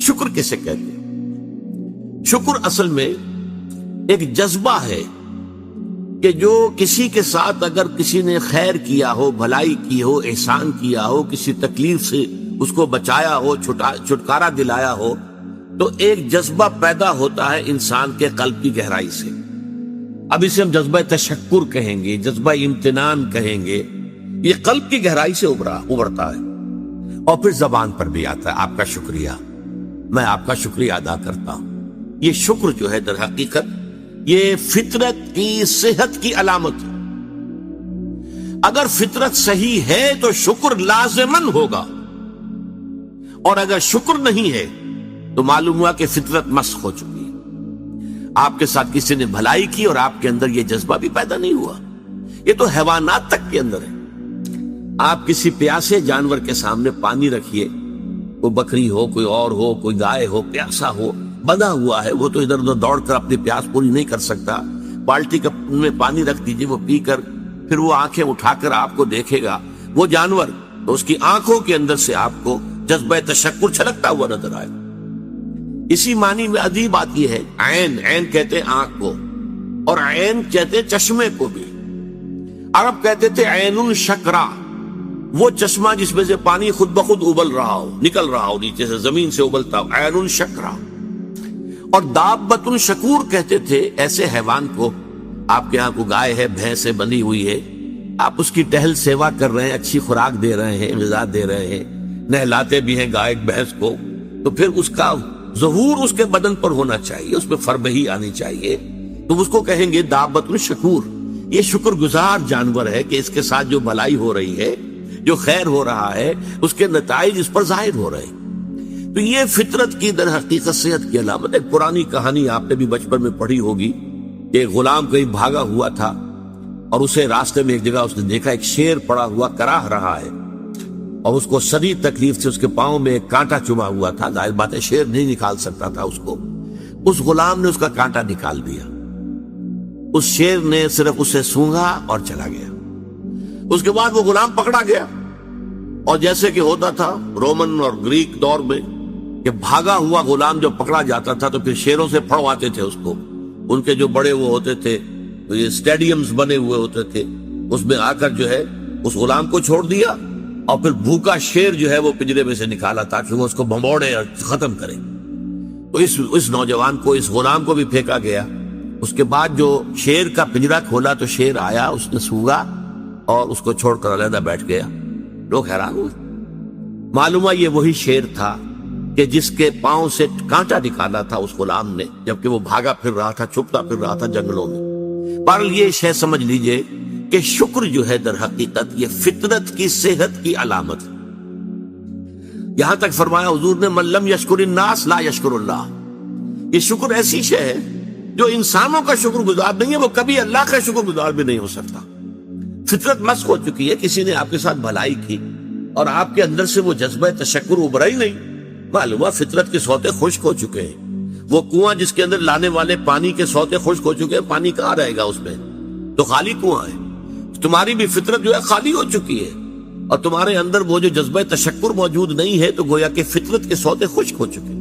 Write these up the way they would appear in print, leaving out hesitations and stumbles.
شکر کسے کہتے ہیں؟ شکر اصل میں ایک جذبہ ہے کہ جو کسی کے ساتھ اگر کسی نے خیر کیا ہو، بھلائی کی ہو، احسان کیا ہو، کسی تکلیف سے اس کو بچایا ہو، چھٹکارا دلایا ہو، تو ایک جذبہ پیدا ہوتا ہے انسان کے قلب کی گہرائی سے. اب اسے ہم جذبہ تشکر کہیں گے، جذبہ امتنان کہیں گے. یہ قلب کی گہرائی سے ابھرتا ہے اور پھر زبان پر بھی آتا ہے. آپ کا شکریہ، میں آپ کا شکریہ ادا کرتا ہوں. یہ شکر جو ہے در حقیقت یہ فطرت کی صحت کی علامت ہے. اگر فطرت صحیح ہے تو شکر لازماً ہوگا، اور اگر شکر نہیں ہے تو معلوم ہوا کہ فطرت مسخ ہو چکی ہے. آپ کے ساتھ کسی نے بھلائی کی اور آپ کے اندر یہ جذبہ بھی پیدا نہیں ہوا. یہ تو حیوانات تک کے اندر ہے. آپ کسی پیاسے جانور کے سامنے پانی رکھیے، کوئی بکری ہو، کوئی اور ہو، کوئی گائے ہو، پیاسا ہو، بندھا ہوا ہے، وہ تو ادھر ادھر دوڑ کر اپنی پیاس پوری نہیں کر سکتا. بالٹی میں پانی رکھ دیجیے، وہ پی کر پھر وہ آنکھیں اٹھا کر آپ کو دیکھے گا. وہ جانور تو اس کی آنکھوں کے اندر سے آپ کو جذبہ تشکر چھلکتا ہوا نظر آئے. اسی معنی میں عجیب بات یہ ہے، عین، عین کہتے ہیں آنکھ کو، اور عین کہتے ہیں چشمے کو بھی. عرب کہتے تھے عین الشکرا، وہ چشمہ جس میں سے پانی خود بخود ابل رہا ہو، نکل رہا ہو، نیچے سے زمین سے ابلتا ہو، عین الشکرا. اور دابۃ الشکور کہتے تھے ایسے حیوان کو. آپ کے ہاں کو گائے ہے، بھینس ہے، بندھی ہوئی ہے، آپ اس کی ٹہل سیوا کر رہے ہیں، اچھی خوراک دے رہے ہیں، غذا دے رہے ہیں، نہلاتے بھی ہیں گائے بھینس کو، تو پھر اس کا ظہور اس کے بدن پر ہونا چاہیے، اس پہ فربہی آنی چاہیے. تو اس کو کہیں گے دابۃ الشکور. یہ شکر گزار جانور ہے کہ اس کے ساتھ جو بھلائی ہو رہی ہے، جو خیر ہو رہا ہے، اس کے نتائج اس پر ظاہر ہو رہے ہیں. تو یہ فطرت کی در حقیقت صحت کی علامت. ایک پرانی کہانی آپ نے بھی بچپن میں پڑھی ہوگی کہ ایک غلام کہیں بھاگا ہوا تھا اور اسے راستے میں ایک جگہ اس نے دیکھا ایک شیر پڑا ہوا کراہ رہا ہے، اور اس کو شدید تکلیف سے اس کے پاؤں میں ایک کانٹا چبھا ہوا تھا. ظاہر بات ہے شیر نہیں نکال سکتا تھا اس کو. اس غلام نے اس کا کانٹا نکال دیا. اس شیر نے صرف اسے سونگھا اور چلا گیا. اس کے بعد وہ غلام پکڑا گیا، اور جیسے کہ ہوتا تھا رومن اور گریک دور میں کہ بھاگا ہوا غلام جب پکڑا جاتا تھا تو پھر شیروں سے پھڑواتے تھے اس کو. ان کے جو بڑے وہ ہوتے تھے، یہ اسٹیڈیمز بنے ہوئے ہوتے تھے، اس میں آ کر جو ہے اس غلام کو چھوڑ دیا، اور پھر بھوکا شیر جو ہے وہ پنجرے میں سے نکالا تاکہ وہ اس کو بھمبوڑے اور ختم کرے. تو اس نوجوان کو، اس غلام کو بھی پھینکا گیا. اس کے بعد جو شیر کا پنجرا کھولا تو شیر آیا، اس نے سونگا اور اس کو چھوڑ کر علیحدہ بیٹھ گیا. لوگ حیران ہوئے. معلوم ہے یہ وہی شیر تھا کہ جس کے پاؤں سے کانٹا نکالا تھا اس غلام نے، جبکہ وہ بھاگا پھر رہا تھا، چھپتا پھر رہا تھا جنگلوں میں. بہرحال یہ شے سمجھ لیجئے کہ شکر جو ہے در حقیقت یہ فطرت کی صحت کی علامت ہے. یہاں تک فرمایا حضور نے من لم یشکر الناس لا یشکر اللہ. یہ شکر ایسی شے ہے جو انسانوں کا شکر گزار نہیں ہے، وہ کبھی اللہ کا شکر گزار بھی نہیں ہو سکتا. فطرت مسخ ہو چکی ہے. کسی نے آپ کے ساتھ بھلائی کی اور آپ کے اندر سے وہ جذبہ تشکر ابھرا ہی نہیں، معلوم ہے فطرت کے سوتے خشک ہو چکے ہیں. وہ کنواں جس کے اندر لانے والے پانی کے سوتے خشک ہو چکے ہیں، پانی کہاں رہے گا اس میں؟ تو خالی کنواں ہے. تمہاری بھی فطرت جو ہے خالی ہو چکی ہے، اور تمہارے اندر وہ جو جذبہ تشکر موجود نہیں ہے، تو گویا کہ فطرت کے سوتے خشک ہو چکے.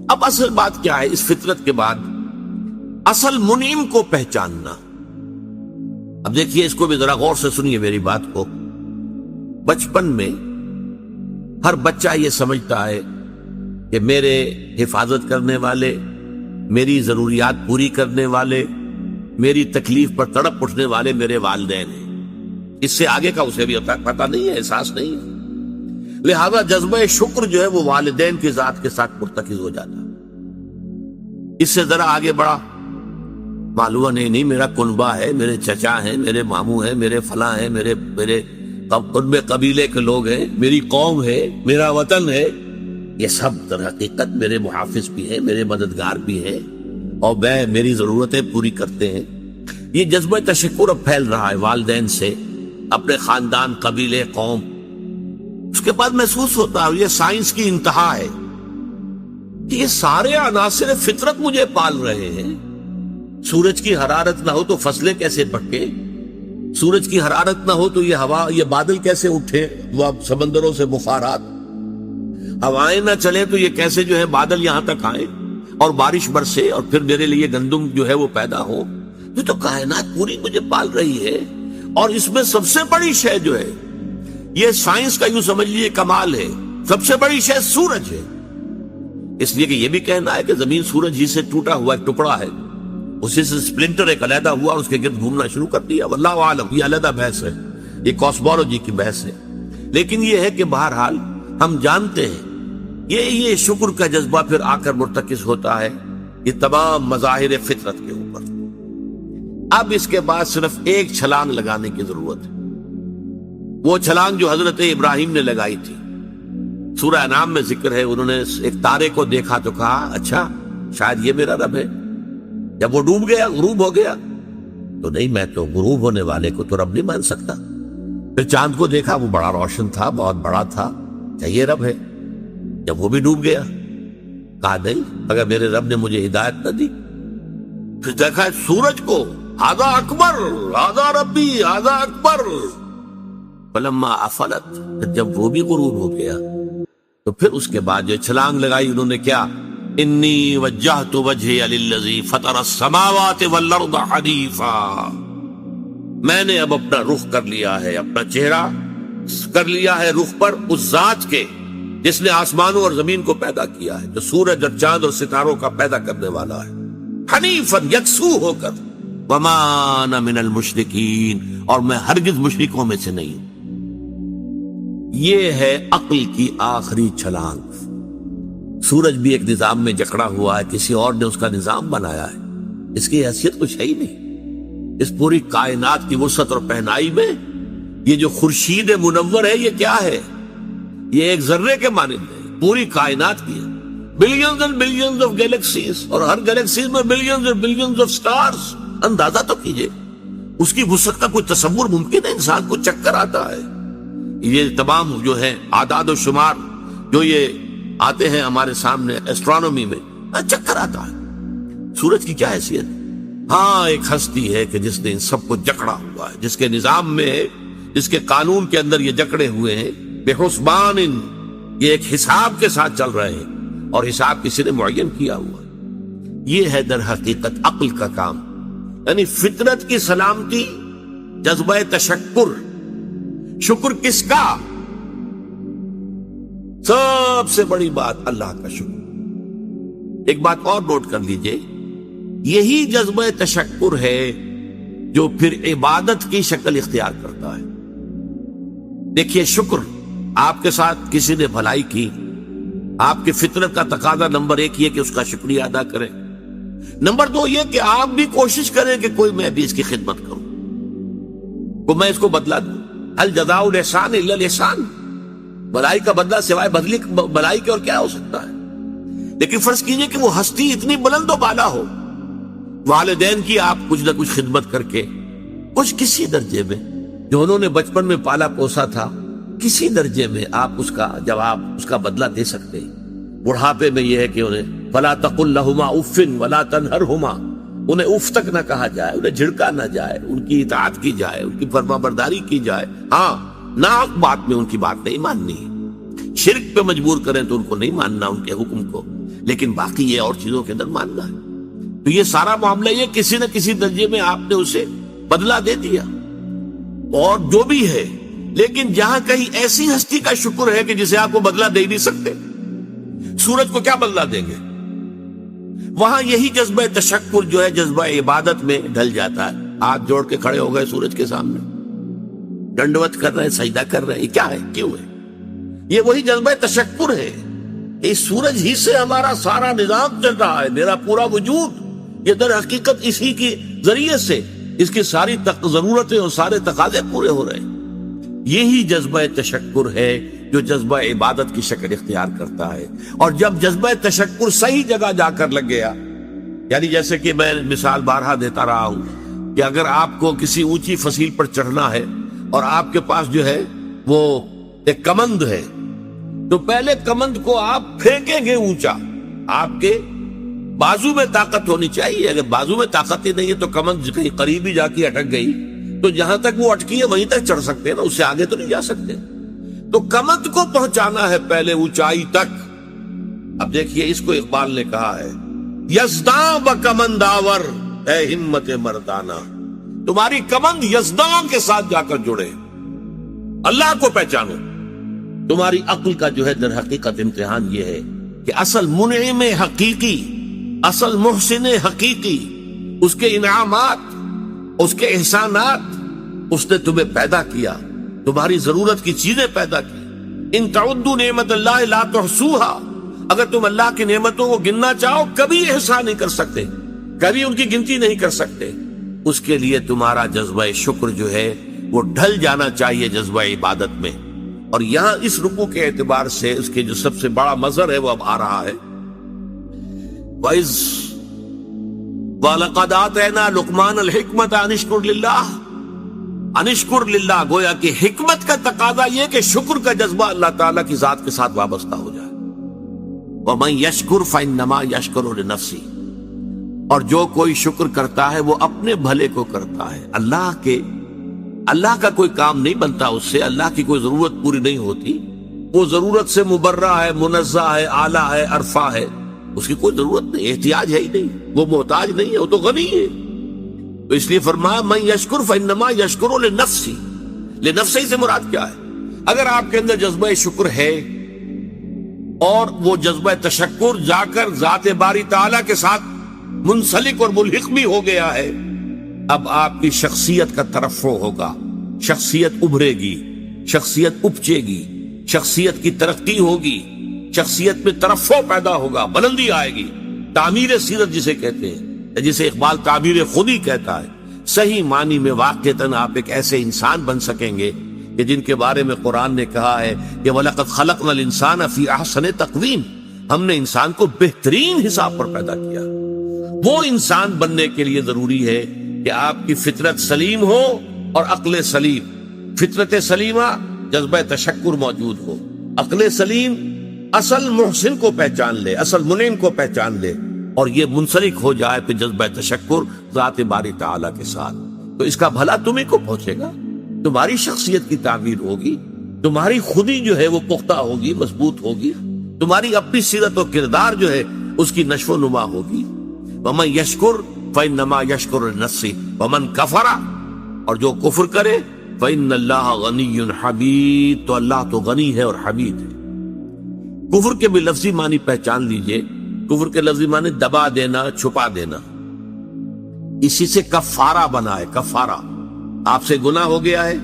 اب اصل بات کیا ہے اس فطرت کے بعد؟ اصل منعم کو پہچاننا. اب دیکھیے اس کو بھی ذرا غور سے سنیے میری بات کو. بچپن میں ہر بچہ یہ سمجھتا ہے کہ میرے حفاظت کرنے والے، میری ضروریات پوری کرنے والے، میری تکلیف پر تڑپ اٹھنے والے میرے والدین ہیں. اس سے آگے کا اسے بھی پتہ نہیں ہے، احساس نہیں ہے. لہذا جذبہ شکر جو ہے وہ والدین کی ذات کے ساتھ مرتکز ہو جاتا. اس سے ذرا آگے بڑھا، معلوم نہیں میرا کنبہ ہے، میرے چچا ہیں، میرے ماموں ہیں، میرے فلاں ہیں، میرے قبیلے کے لوگ ہیں، میری قوم ہے، میرا وطن ہے. یہ سب در حقیقت میرے محافظ بھی ہیں، میرے مددگار بھی ہیں، اور میری ضرورتیں پوری کرتے ہیں. یہ جذبہ تشکر اب پھیل رہا ہے والدین سے، اپنے خاندان، قبیلے، قوم. اس کے بعد محسوس ہوتا ہے یہ سائنس کی انتہا ہے کہ یہ سارے عناصر فطرت مجھے پال رہے ہیں. سورج کی حرارت نہ ہو تو فصلیں کیسے پکے؟ سورج کی حرارت نہ ہو تو یہ ہوا، یہ بادل کیسے اٹھے؟ وہ سمندروں سے بخارات. ہوائیں نہ چلیں تو یہ کیسے جو ہے بادل یہاں تک آئیں اور بارش برسے اور پھر میرے لیے گندم جو ہے وہ پیدا ہو. یہ تو کائنات پوری مجھے پال رہی ہے. اور اس میں سب سے بڑی شے جو ہے یہ سائنس کا یوں سمجھ لیجیے کمال ہے، سب سے بڑی شے سورج ہے. اس لیے کہ یہ بھی کہنا ہے کہ زمین سورج ہی سے ٹوٹا ہوا ایک ٹکڑا ہے، اسی سے سپلنٹر ایک علیحدہ ہوا اور اس کے گرد گھومنا شروع کر دیا. واللہ عالم، یہ علیحدہ بحث ہے، یہ کاسمولوجی کی بحث ہے. لیکن یہ ہے کہ بہرحال ہم جانتے ہیں یہ شکر کا جذبہ پھر آ کر مرتکز ہوتا ہے یہ تمام مظاہر فطرت کے اوپر. اب اس کے بعد صرف ایک چھلانگ لگانے کی ضرورت ہے، وہ چھلانگ جو حضرت ابراہیم نے لگائی تھی. سورہ انعام میں ذکر ہے، انہوں نے ایک تارے کو دیکھا تو کہا اچھا شاید یہ میرا رب ہے. جب وہ ڈوب گیا، غروب ہو گیا، تو نہیں میں تو غروب ہونے والے کو تو رب نہیں مان سکتا. پھر چاند کو دیکھا، وہ بڑا روشن تھا، بہت بڑا تھا، کیا یہ رب ہے؟ جب وہ بھی ڈوب گیا کہا نہیں اگر میرے رب نے مجھے ہدایت نہ دی. پھر دیکھا سورج کو، ھذا اکبر، ھذا ربی، ھذا اکبر. فلما افلت، جب وہ بھی غروب ہو گیا تو پھر اس کے بعد جو چھلانگ لگائی انہوں نے کیا، انی وجہت وجہی للذی فطر السماوات والارض حنیفا. میں نے اب اپنا رخ کر لیا ہے، اپنا چہرہ کر لیا ہے رخ پر اس ذات کے جس نے آسمانوں اور زمین کو پیدا کیا ہے، جو سورج اور چاند اور ستاروں کا پیدا کرنے والا ہے. حنیفا، یکسو ہو کر. وما انا من المشرکین، اور میں ہرگز مشرکوں میں سے نہیں ہوں. یہ ہے عقل کی آخری چھلانگ. سورج بھی ایک نظام میں جکڑا ہوا ہے، کسی اور نے اس کا نظام بنایا ہے، اس کی حیثیت کچھ ہے ہی نہیں. اس پوری کائنات کی وسعت اور پہنائی میں یہ جو خورشید منور ہے یہ کیا ہے؟ یہ ایک ذرے کے مانند ہے، پوری کائنات کی ہے. Billions and billions of galaxies, اور ہر گیلیکسیز میں billions and billions of stars. اندازہ تو کیجئے اس کی وسعت کا کوئی تصور ممکن ہے؟ انسان کو چکر آتا ہے. یہ تمام جو ہے اعداد و شمار جو یہ آتے ہیں ہمارے سامنے ایسٹرونومی میں، چکر آتا ہے. سورج کی کیا حیثیت؟ ہاں ایک ہستی ہے کہ جس نے ان سب کو جکڑا ہوا ہے، جس کے نظام میں ہے، جس کے قانون کے اندر یہ جکڑے ہوئے ہیں. بے حسبان، یہ ایک حساب کے ساتھ چل رہے ہیں اور حساب کسی نے معین کیا ہوا. یہ ہے در حقیقت عقل کا کام، یعنی فطرت کی سلامتی، جذبہ تشکر. شکر کس کا؟ سب سے بڑی بات اللہ کا شکر. ایک بات اور نوٹ کر لیجئے، یہی جذبہ تشکر ہے جو پھر عبادت کی شکل اختیار کرتا ہے. دیکھیے شکر، آپ کے ساتھ کسی نے بھلائی کی، آپ کی فطرت کا تقاضا نمبر 1 یہ کہ اس کا شکریہ ادا کریں. نمبر 2 یہ کہ آپ بھی کوشش کریں کہ کوئی میں بھی اس کی خدمت کروں، کو میں اس کو بدلا دوں. هل جزاء الاحسان الا الاحسان، بھلائی کا بدلہ سوائے بھلائی کے اور کیا ہو سکتا ہے؟ لیکن فرض کیجئے کہ وہ ہستی اتنی بلند و بالا ہو، والدین کی آپ کچھ نہ کچھ خدمت کر کے کچھ کسی درجے میں جو انہوں نے بچپن میں پالا پوسا تھا، کسی درجے میں آپ اس کا جواب، اس کا بدلہ دے سکتے ہیں. بڑھاپے میں یہ ہے کہ انہیں فلا تقل لہما اف ولا تنہرہما، انہیں اف تک نہ کہا جائے، انہیں جھڑکا نہ جائے، ان کی اطاعت کی جائے، ان کی فرما برداری کی جائے. ہاں ناحق بات میں ان کی بات نہیں ماننی ہے، شرک پہ مجبور کریں تو ان کو نہیں ماننا ان کے حکم کو، لیکن باقی یہ اور چیزوں کے اندر ماننا ہے. تو یہ سارا معاملہ یہ کسی نہ کسی درجے میں آپ نے اسے بدلہ دے دیا اور جو بھی ہے. لیکن جہاں کہیں ایسی ہستی کا شکر ہے کہ جسے آپ کو بدلہ دے نہیں سکتے، سورج کو کیا بدلہ دیں گے، وہاں یہی جذبہ تشکر جو ہے جذبہ عبادت میں ڈھل جاتا ہے. ہاتھ جوڑ کے کھڑے ہو گئے سورج کے سامنے، ڈنڈوت کر رہے ہیں، سجدہ کر رہے ہیں. یہ کیا ہے، کیوں ہے؟ یہ وہی جذبہ تشکر ہے. اس سورج ہی سے ہمارا سارا نظام چل رہا ہے، میرا پورا وجود یہ در حقیقت اسی کے ذریعے سے اس کی ساری ضرورتیں اور سارے تقاضے پورے ہو رہے ہیں. یہی جذبہ تشکر ہے جو جذبہ عبادت کی شکل اختیار کرتا ہے. اور جب جذبہ تشکر صحیح جگہ جا کر لگ گیا، یعنی جیسے کہ میں مثال بارہا دیتا رہا ہوں کہ اگر آپ کو کسی اونچی فصیل پر چڑھنا ہے اور آپ کے پاس جو ہے وہ ایک کمند ہے، تو پہلے کمند کو آپ پھینکیں گے اونچا، آپ کے بازو میں طاقت ہونی چاہیے. اگر بازو میں طاقت ہی نہیں ہے تو کمند کہیں قریب ہی جا کے اٹک گئی، تو جہاں تک وہ اٹکی ہے وہیں تک چڑھ سکتے ہیں نا، اس سے آگے تو نہیں جا سکتے. تو کمند کو پہنچانا ہے پہلے اونچائی تک. اب دیکھیے اس کو اقبال نے کہا ہے یزداں و کمنداور اے ہمت مردانہ. تمہاری کمند یزداں کے ساتھ جا کر جڑے، اللہ کو پہچانو. تمہاری عقل کا جو ہے در حقیقت امتحان یہ ہے کہ اصل منعم حقیقی، اصل محسن حقیقی، اس کے انعامات، اس کے احسانات، اس نے تمہیں پیدا کیا، تمہاری ضرورت کی چیزیں پیدا کی. ان تعدوا نعمت اللہ لا تحصوها، اگر تم اللہ کی نعمتوں کو گننا چاہو کبھی احسان نہیں کر سکتے، کبھی ان کی گنتی نہیں کر سکتے. اس کے لیے تمہارا جذبہ شکر جو ہے وہ ڈھل جانا چاہیے جذبہ عبادت میں. اور یہاں اس رکوع کے اعتبار سے اس کے جو سب سے بڑا مظہر ہے وہ اب آ رہا ہے. وَإِذْ وَلَقَدْ آتَيْنَا لُقْمَانَ الْحِكْمَةَ أَنِ اشْكُرْ لِلَّهِ، أَنِ اشْكُرْ لِلَّهِ، گویا کہ حکمت کا تقاضا یہ کہ شکر کا جذبہ اللہ تعالیٰ کی ذات کے ساتھ وابستہ ہو جائے. وَمَنْ يَشْكُرْ فَإِنَّمَا يَشْكُرُ لِنَفْسِهِ، اور جو کوئی شکر کرتا ہے وہ اپنے بھلے کو کرتا ہے. اللہ کا کوئی کام نہیں بنتا اس سے، اللہ کی کوئی ضرورت پوری نہیں ہوتی. وہ ضرورت سے مبرہ ہے، منزہ ہے، اعلیٰ ہے، عرفہ ہے، اس کی کوئی ضرورت نہیں، احتیاج ہے ہی نہیں، وہ محتاج نہیں ہے، وہ تو غنی ہے. تو اس لیے فرمایا من یشکر فانما یشکر لنفسہ. لنفسہ سے مراد کیا ہے؟ اگر آپ کے اندر جذبہ شکر ہے اور وہ جذبہ تشکر جا کر ذات باری تعالیٰ کے ساتھ منسلک اور ملحق بھی ہو گیا ہے، اب آپ کی شخصیت کا ترفع ہوگا، شخصیت ابھرے گی، شخصیت اپچے گی، شخصیت کی ترقی ہوگی، شخصیت میں ترفع پیدا ہوگا، بلندی آئے گی. تعمیر سیرت جسے کہتے ہیں، جسے اقبال تعمیر خودی کہتا ہے. صحیح معنی میں واقعتاً آپ ایک ایسے انسان بن سکیں گے کہ جن کے بارے میں قرآن نے کہا ہے کہ وَلَقَدْ خَلَقْنَا الْإِنسَانَ فِي أَحْسَنِ تَقْوِيمٍ، ہم نے انسان کو بہترین حساب پر پیدا کیا. وہ انسان بننے کے لیے ضروری ہے کہ آپ کی فطرت سلیم ہو اور عقل سلیم. فطرت سلیمہ جذبہ تشکر موجود ہو، عقل سلیم اصل محسن کو پہچان لے، اصل منعم کو پہچان لے، اور یہ منسلک ہو جائے پھر جذبہ تشکر ذات باری تعالیٰ کے ساتھ. تو اس کا بھلا تمہیں کو پہنچے گا، تمہاری شخصیت کی تعمیر ہوگی، تمہاری خودی جو ہے وہ پختہ ہوگی، مضبوط ہوگی، تمہاری اپنی سیرت و کردار جو ہے اس کی نشو و نما ہوگی. وَمَن يَشْكُرْ فَإِنَّمَا يَشْكُرُ لِنَفْسِهِ وَمَن كَفَرَ، اور جو کفر کرے فَإِنَّ اللَّهَ غَنِيٌّ حَمِيدٌ، تو اللہ تو غنی ہے اور حمید ہے. کفر کے بھی لفظی معنی پہچان لیجئے. کفر کے لفظی معنی دبا دینا، چھپا دینا. اسی سے کفارہ بنا ہے. کفارہ آپ سے گناہ ہو گیا ہے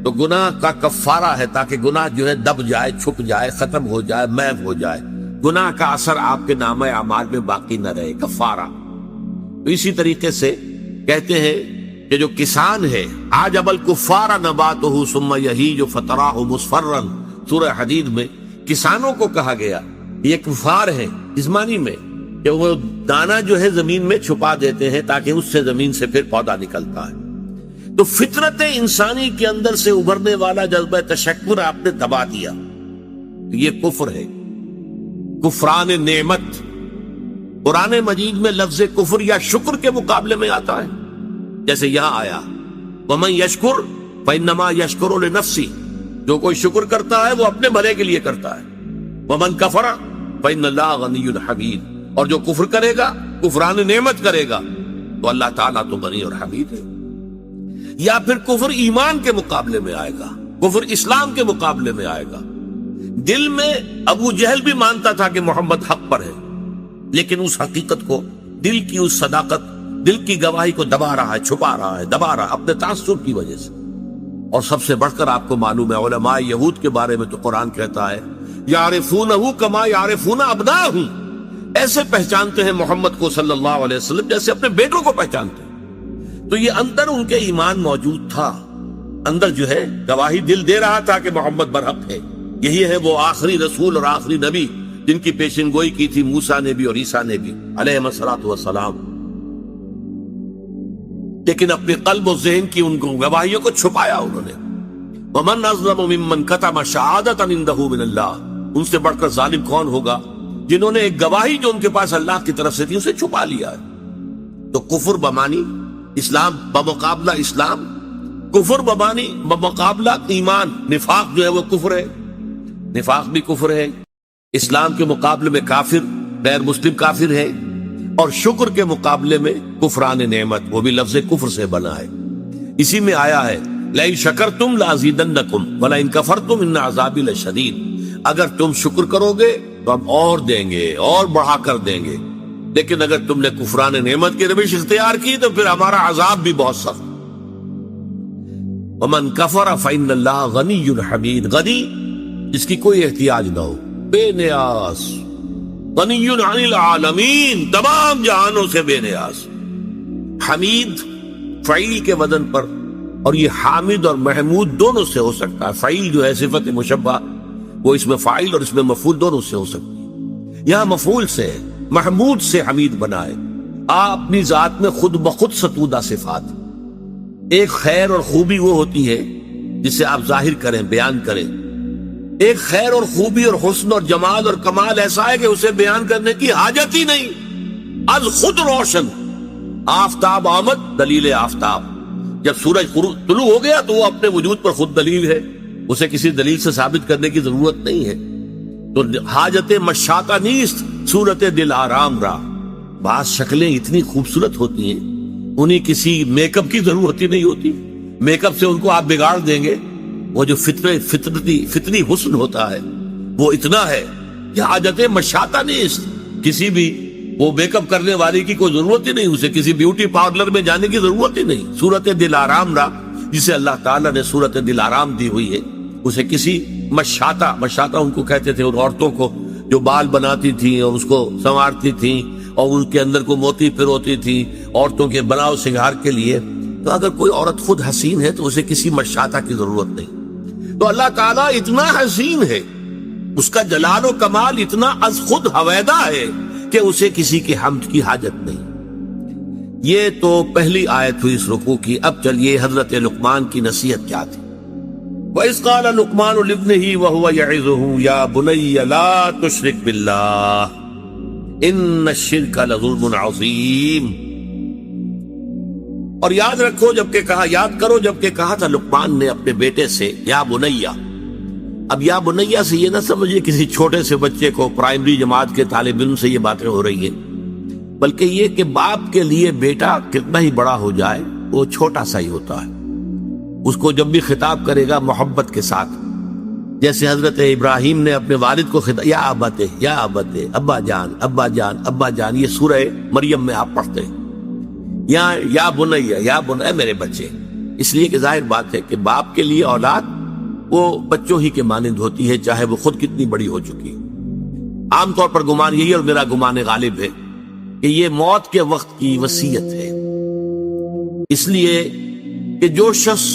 تو گناہ کا کفارہ ہے تاکہ گناہ جو ہے دب جائے، چھپ جائے، ختم ہو جائے، محو ہو جائے، گناہ کا اثر آپ کے نامہ اعمال میں باقی نہ رہے. کفارہ. تو اسی طریقے سے کہتے ہیں کہ جو کسان ہے عجب الکفار نباتہ ثم یہیج فتراہ مصفرا، سورہ حدید میں کسانوں کو کہا گیا یہ کفار ہیں اس معنی میں کہ وہ دانہ جو ہے زمین میں چھپا دیتے ہیں تاکہ اس سے زمین سے پھر پودا نکلتا ہے. تو فطرت انسانی کے اندر سے ابھرنے والا جذبہ تشکر آپ نے دبا دیا، یہ کفر ہے، کفران نعمت. قرآن مجید میں لفظ کفر یا شکر کے مقابلے میں آتا ہے، جیسے یہاں آیا وَمَن يَشْكُرْ فَإِنَّمَا يَشْكُرُ لِنَفْسِهِ، جو کوئی شکر کرتا ہے وہ اپنے بھلے کے لیے کرتا ہے. وَمَن كَفَرَ فَإِنَّ اللَّهَ غَنِيٌّ حَمِيدٌ، اور جو کفر کرے گا، کفران نعمت کرے گا، تو اللہ تعالیٰ تو غنی اور حمید ہے. یا پھر کفر ایمان کے مقابلے میں آئے گا، کفر اسلام کے مقابلے میں آئے گا. دل میں ابو جہل بھی مانتا تھا کہ محمد حق پر ہے، لیکن اس حقیقت کو، دل کی اس صداقت، دل کی گواہی کو دبا رہا ہے، چھپا رہا ہے، دبا رہا اپنے تعصب کی وجہ سے. اور سب سے بڑھ کر آپ کو معلوم ہے علماء یہود کے بارے میں تو قرآن کہتا ہے یعرفونہ کما یعرفون ابناءہم، ایسے پہچانتے ہیں محمد کو صلی اللہ علیہ وسلم جیسے اپنے بیٹوں کو پہچانتے ہیں. تو یہ اندر ان کے ایمان موجود تھا، اندر جو ہے گواہی دل دے رہا تھا کہ محمد برحق ہے. یہی ہے وہ آخری رسول اور آخری نبی جن کی پیشن گوئی کی تھی موسیٰ نے بھی اور عیسیٰ نے بھی علیہ الصلوۃ والسلام. لیکن اپنے قلب و ذہن کی ان کو گواہیوں کو چھپایا انہوں نے. وَمَنْ أَظْلَمُ مِمَّنْ كَتَمَ شَهَادَةً عِندَهُ مِنَ اللَّهِ، ان سے بڑھ کر ظالم کون ہوگا جنہوں نے ایک گواہی جو ان کے پاس اللہ کی طرف سے تھی اسے چھپا لیا ہے. تو کفر بمانی اسلام بمقابلہ اسلام، کفر بمانی بمقابلہ ایمان. نفاق جو ہے وہ کفر ہے، نفاق بھی کفر ہے، اسلام کے مقابلے میں کافر غیر مسلم کافر ہے، اور شکر کے مقابلے میں کفران نعمت، وہ بھی لفظ کفر سے بنا ہے۔ اسی میں آیا ہے لئن شکرتم لازیدنکم ولئن کفرتم ان عذابی لشدید، اگر تم شکر کرو گے تو ہم اور دیں گے، اور بڑھا کر دیں گے، لیکن اگر تم نے کفران نعمت کی روش اختیار کی تو پھر ہمارا عذاب بھی بہت سخت۔ ومن کفر فإن اللہ غنی حمید، غنی جس کی کوئی احتیاج نہ ہو، بے نیاز، غنی عن العالمین، تمام جہانوں سے بے نیاز۔ حمید فعیل کے وزن پر، اور یہ حامد اور محمود دونوں سے ہو سکتا ہے۔ فعیل جو ہے صفت مشبہ، وہ اس میں فاعل اور اس میں مفعول دونوں سے ہو سکتی ہے۔ یہاں مفعول سے ہے، محمود سے حمید بنا ہے۔ آپ اپنی ذات میں خود بخود ستودہ صفات، ایک خیر اور خوبی وہ ہوتی ہے جسے آپ ظاہر کریں، بیان کریں۔ ایک خیر اور خوبی اور حسن اور جمال اور کمال ایسا ہے کہ اسے بیان کرنے کی حاجت ہی نہیں، از خود روشن۔ آفتاب آمد، دلیل آفتاب، جب سورج طلوع ہو گیا تو وہ اپنے وجود پر خود دلیل ہے، اسے کسی دلیل سے ثابت کرنے کی ضرورت نہیں ہے۔ تو حاجت مشاطہ نیست، صورت دل آرام را۔ بعض شکلیں اتنی خوبصورت ہوتی ہیں انہیں کسی میک اپ کی ضرورت ہی نہیں ہوتی، میک اپ سے ان کو آپ بگاڑ دیں گے۔ وہ جو فطری حسن ہوتا ہے وہ اتنا ہے کہ حاجت مشاطہ نیست، کسی بھی وہ میک اپ کرنے والی کی کوئی ضرورت ہی نہیں، اسے کسی بیوٹی پارلر میں جانے کی ضرورت ہی نہیں۔ صورت دل آرام را، جسے اللہ تعالیٰ نے صورت دل آرام دی ہوئی ہے، اسے کسی مشاطہ ان کو کہتے تھے، ان عورتوں کو جو بال بناتی تھیں اور اس کو سنوارتی تھیں اور ان کے اندر کو موتی پھروتی تھیں عورتوں کے بناؤ سنگار کے لیے۔ تو اگر کوئی عورت خود حسین ہے تو اسے کسی مشاطہ کی ضرورت نہیں۔ تو اللہ تعالیٰ اتنا حسین ہے، اس کا جلال و کمال اتنا از خود ہویدہ ہے کہ اسے کسی کے حمد کی حاجت نہیں۔ یہ تو پہلی آیت ہوئی اس رکوع کی۔ اب چلیے حضرت لقمان کی نصیحت کیا تھی۔ وَإِذْ قَالَ لُقْمَانُ لِابْنِهِ وَهُوَ يَعِظُهُ يَا بُنَيَّ لَا تُشْرِكْ بِاللَّهِ إِنَّ الشِّرْكَ لَظُلْمٌ عَظِيمٌ۔ اور یاد رکھو یاد کرو جبکہ کہا تھا لقمان نے اپنے بیٹے سے یا بنیا۔ اب یا بنیا سے یہ نہ سمجھیے کسی چھوٹے سے بچے کو، پرائمری جماعت کے طالب علم سے یہ باتیں ہو رہی ہیں، بلکہ یہ کہ باپ کے لیے بیٹا کتنا ہی بڑا ہو جائے وہ چھوٹا سا ہی ہوتا ہے۔ اس کو جب بھی خطاب کرے گا محبت کے ساتھ، جیسے حضرت ابراہیم نے اپنے والد کو خطاب، یا ابت، یا ابت، ابا جان، ابا جان، ابا جان۔ یہ سورہ مریم میں آپ پڑھتے ہیں، یا بنیا، یا بنیا، میرے بچے۔ اس لیے کہ ظاہر بات ہے کہ باپ کے لیے اولاد وہ بچوں ہی کے مانند ہوتی ہے، چاہے وہ خود کتنی بڑی ہو چکی۔ عام طور پر گمان یہی، اور میرا گمان غالب ہے، کہ یہ موت کے وقت کی وصیت ہے۔ اس لیے کہ جو شخص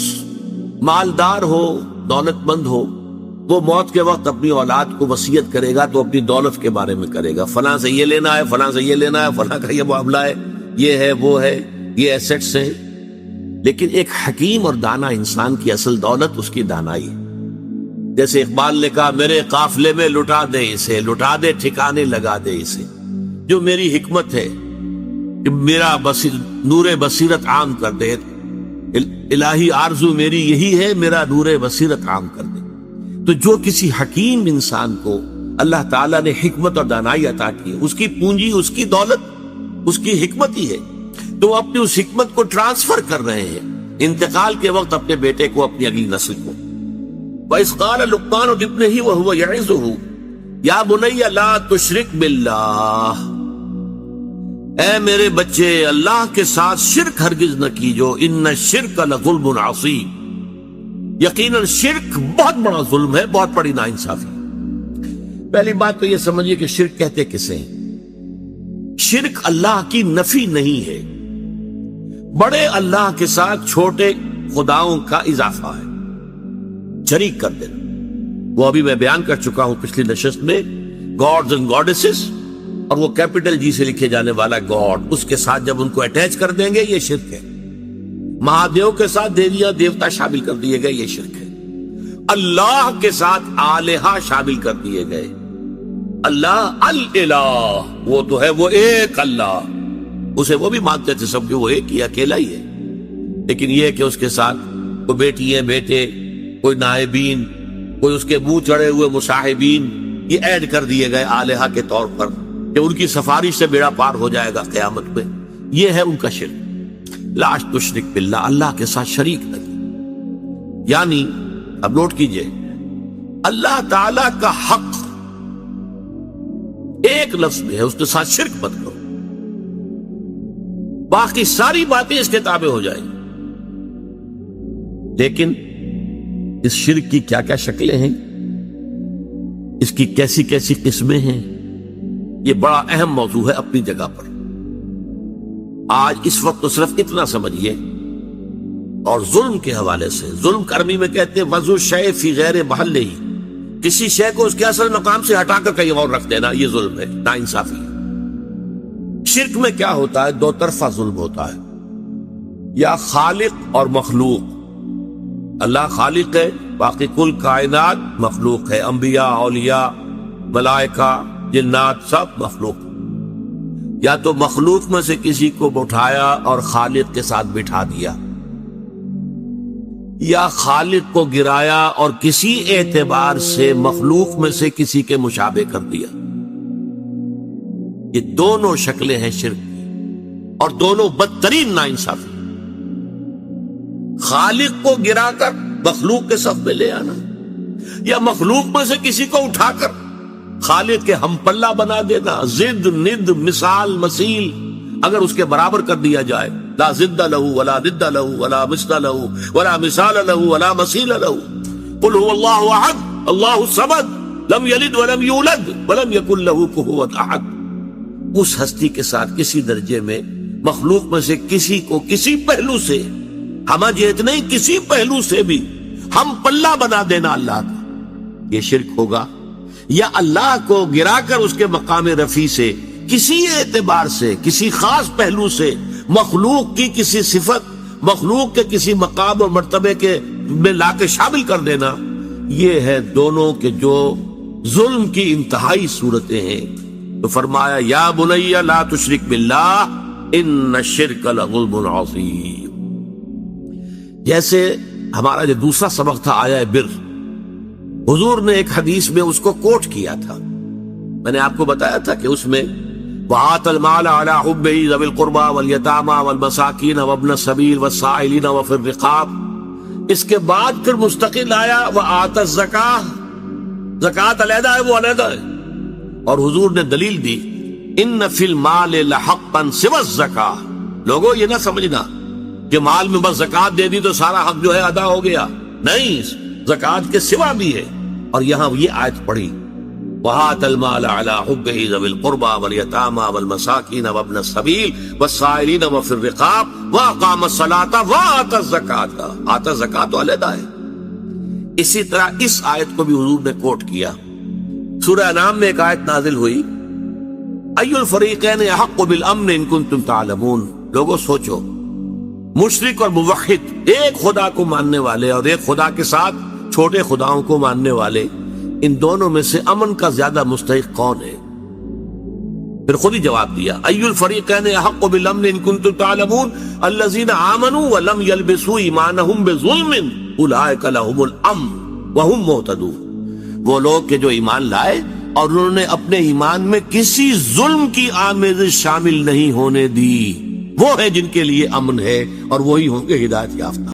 مالدار ہو، دولت مند ہو، وہ موت کے وقت اپنی اولاد کو وصیت کرے گا تو اپنی دولت کے بارے میں کرے گا، فلاں سے یہ لینا ہے، فلاں سے یہ لینا ہے، فلاں کا یہ معاملہ ہے، یہ ہے، وہ ہے، یہ ایسٹس ہیں۔ لیکن ایک حکیم اور دانا انسان کی اصل دولت اس کی دانائی ہے۔ جیسے اقبال نے کہا، میرے قافلے میں لٹا دے اسے، لٹا دے ٹھکانے لگا دے اسے۔ جو میری حکمت ہے کہ میرا نور بصیرت عام کر دے، الہی آرزو میری یہی ہے، میرا نور بصیرت عام کر دے۔ تو جو کسی حکیم انسان کو اللہ تعالیٰ نے حکمت اور دانائی عطا کی، اس کی پونجی، اس کی دولت، اس کی حکمت ہی ہے، تو وہ اپنی اس حکمت کو ٹرانسفر کر رہے ہیں انتقال کے وقت اپنے بیٹے کو، اپنی اگلی نسل کو۔ وَإِذْ قَالَ لُقْمَانُ لِابْنِهِ وَهُوَ يَعِظُهُ يَا بُنَيَّ لَا تُشْرِكْ بِاللَّهِ، اے میرے بچے اللہ کے ساتھ شرک ہرگز نہ کیجو، ان الشرک لظلم عظیم، یقیناً شرک بہت بڑا ظلم ہے، بہت بڑی ناانصافی۔ پہلی بات تو یہ سمجھیے کہ شرک کہتے کسے ہیں؟ شرک اللہ کی نفی نہیں ہے، بڑے اللہ کے ساتھ چھوٹے خداؤں کا اضافہ ہے، شریک کر دینا۔ وہ ابھی میں بیان کر چکا ہوں پچھلی نشست میں، گاڈز اینڈ گاڈیسز، اور وہ کیپٹل جی سے لکھے جانے والا گاڈ، اس کے ساتھ جب ان کو اٹیچ کر دیں گے یہ شرک ہے۔ مہادیو کے ساتھ دیویاں دیوتا شامل کر دیے گئے، یہ شرک ہے۔ اللہ کے ساتھ آلہہ شامل کر دیے گئے، اللہ الالہ، وہ تو ہے وہ ایک اللہ، اسے وہ بھی مانتے تھے سب کہ وہ ایک ہی اکیلا ہی ہے، لیکن یہ کہ اس کے ساتھ کوئی بیٹی ہے، بیٹے، کوئی نائبین، کوئی اس کے منہ چڑھے ہوئے مصاحبین یہ ایڈ کر دیے گئے آلہہ کے طور پر کہ ان کی سفارش سے بیڑا پار ہو جائے گا قیامت میں. یہ ہے ان کا شرک. لا تشرک باللہ، اللہ کے ساتھ شریک نہیں. یعنی اب نوٹ کیجئے، اللہ تعالی کا حق ایک لفظ میں ہے، اس کے ساتھ شرک مت کرو، باقی ساری باتیں اس کے تابع ہو جائیں. لیکن اس شرک کی کیا کیا شکلیں ہیں، اس کی کیسی کیسی قسمیں ہیں، یہ بڑا اہم موضوع ہے اپنی جگہ پر. آج اس وقت تو صرف اتنا سمجھیے. اور ظلم کے حوالے سے، ظلم عربی میں کہتے ہیں وضع الشیء فی غیر محلہ، کسی شے کو اس کے اصل مقام سے ہٹا کر کہیں اور رکھ دینا، یہ ظلم ہے، ناانصافی ہے. شرک میں کیا ہوتا ہے؟ دو طرفہ ظلم ہوتا ہے، یا خالق اور مخلوق. اللہ خالق ہے، باقی کل کائنات مخلوق ہے، انبیاء، اولیاء، ملائکہ، جنات سب مخلوق. یا تو مخلوق میں سے کسی کو اٹھایا اور خالق کے ساتھ بٹھا دیا، یا خالق کو گرایا اور کسی اعتبار سے مخلوق میں سے کسی کے مشابہ کر دیا. یہ دونوں شکلیں ہیں شرک کی، اور دونوں بدترین ناانصافی. خالق کو گرا کر مخلوق کے صف میں لے آنا، یا مخلوق میں سے کسی کو اٹھا کر خالق کے ہم پلہ بنا دینا. ضد، ند، مثال، مثیل اگر اس کے برابر کر دیا جائے، لا ضد لہ ولا ند لہ ولا مثل لہ ولا مثال لہ ولا مثیل لہ. قل هو اللہ احد اللہ الصمد لم یلد ولم یولد ولم یکن لہ کفوا احد. اس ہستی کے ساتھ کسی درجے میں مخلوق میں سے کسی کو کسی پہلو سے، ہمہ جہت نہیں، کسی پہلو سے بھی ہم پلہ بنا دینا اللہ کا، یہ شرک ہوگا. یا اللہ کو گرا کر اس کے مقام رفیع سے کسی اعتبار سے، کسی خاص پہلو سے مخلوق کی کسی صفت، مخلوق کے کسی مقام اور مرتبے کے میں لا کے شامل کر دینا. یہ ہے دونوں کے جو ظلم کی انتہائی صورتیں ہیں. تو فرمایا یا بنی لا تشرک باللہ ان الشرک لظلم عظیم. جیسے ہمارا جو دوسرا سبق تھا آیا بر، حضور نے ایک حدیث میں اس کو کوٹ کیا تھا. میں نے آپ کو بتایا تھا کہ اس میں وَآتَ الْمَالَ عَلَىٰ حُبِّهِ ذَوِي الْقُرْبَىٰ وَالْيَتَامَىٰ وَالْمَسَاكِينَ وَابْنَ السَّبِيلِ وَالسَّائِلِينَ وَفِي الرِّقَابِ. اس کے بعد پھر مستقل آیا وَآتَ الزَّكَاةَ، زکوٰۃ علیحدہ ہے، وہ علیحدہ ہے. اور حضور نے دلیل دی ان فی المال لحقا سوى الزکاة. لوگوں یہ نہ سمجھنا کہ مال میں بس زکوٰۃ دے دی تو سارا حق جو ہے ادا ہو گیا، نہیں، زکوٰۃ کے سوا بھی ہے. اور یہاں یہ آیت پڑھی وَآتَ الْمَالَ عَلَىٰ حُبِّهِ ذَوِي الْقُرْبَىٰ وَالْيَتَامَىٰ وَالْمَسَاكِينَ وَابْنَ السَّبِيلِ وَالسَّائِلِينَ وَفِي الرِّقَابِ وَأَقَامَ الصَّلَاةَ وَآتَى الزَّكَاةَ. آتَى الزَّكَاةَ تو علیحدہ ہے. اسی طرح اس آیت کو بھی حضور نے کوٹ کیا. سورہ انعام میں ایک آیت نازل ہوئی اَيُّ الْفَرِيقَيْنِ أَحَقُّ بِالْأَمْنِ إِن كُنتُمْ تَعْلَمُونَ. لوگوں سوچو، مشرک اور موحد، ایک خدا کو ماننے والے اور ایک خدا کے ساتھ چھوٹے خداؤں کو ماننے والے، ان دونوں میں سے امن کا زیادہ مستحق کون ہے؟ پھر خود ہی جواب دیا اَيُّ الْفَرِيقَيْنِ أَحَقُّ بِالْأَمْنِ إِن كُنتُمْ تَعْلَمُونَ الَّذِينَ آمَنُوا وَلَمْ يَلْبِسُوا إِيمَانَهُمْ بِظُلْمٍ أُولَٰئِكَ لَهُمُ الْأَمْنُ وَهُمْ مُهْتَدُونَ. وہ لوگ کہ جو ایمان لائے اور انہوں نے اپنے ایمان میں کسی ظلم کی آمیزش شامل نہیں ہونے دی، وہ ہے جن کے لیے امن ہے اور وہی ہوں گے ہدایت یافتہ.